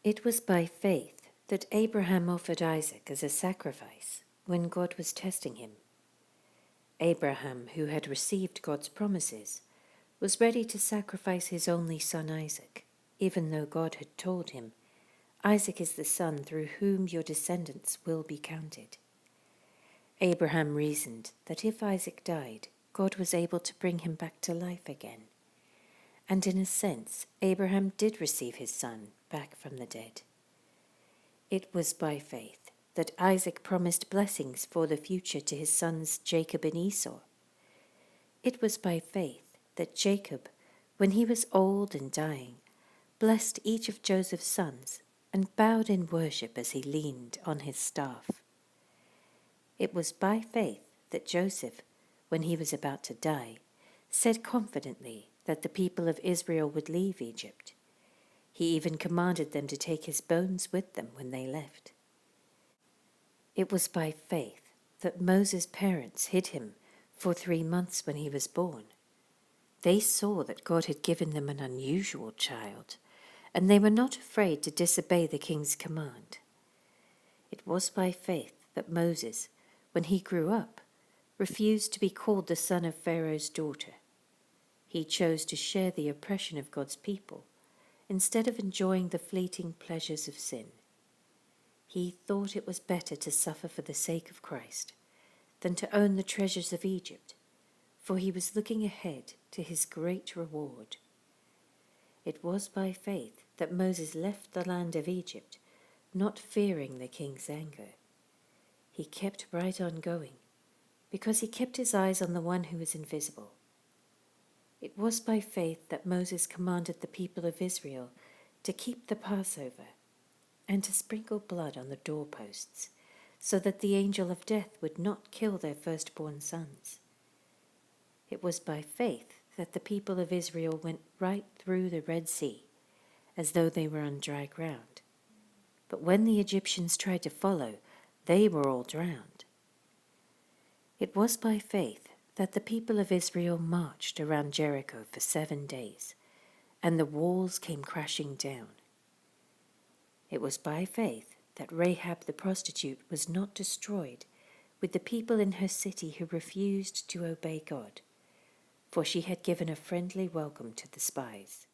It was by faith that Abraham offered Isaac as a sacrifice when God was testing him. Abraham, who had received God's promises, was ready to sacrifice his only son Isaac, even though God had told him, "Isaac is the son through whom your descendants will be counted." Abraham reasoned that if Isaac died, God was able to bring him back to life again. And in a sense, Abraham did receive his son back from the dead. It was by faith that Isaac promised blessings for the future to his sons Jacob and Esau. It was by faith that Jacob, when he was old and dying, blessed each of Joseph's sons and bowed in worship as he leaned on his staff. It was by faith that Joseph, when he was about to die, said confidently that the people of Israel would leave Egypt. He even commanded them to take his bones with them when they left. It was by faith that Moses' parents hid him for 3 months when he was born. They saw that God had given them an unusual child, and they were not afraid to disobey the king's command. It was by faith that Moses, when he grew up, refused to be called the son of Pharaoh's daughter. He chose to share the oppression of God's people instead of enjoying the fleeting pleasures of sin. He thought it was better to suffer for the sake of Christ than to own the treasures of Egypt, for he was looking ahead to his great reward. It was by faith that Moses left the land of Egypt, not fearing the king's anger. He kept right on going, because he kept his eyes on the one who is invisible. It was by faith that Moses commanded the people of Israel to keep the Passover and to sprinkle blood on the doorposts, so that the angel of death would not kill their firstborn sons. It was by faith that the people of Israel went right through the Red Sea, as though they were on dry ground. But when the Egyptians tried to follow, they were all drowned. It was by faith that the people of Israel marched around Jericho for 7 days, and the walls came crashing down. It was by faith that Rahab the prostitute was not destroyed with the people in her city who refused to obey God, for she had given a friendly welcome to the spies.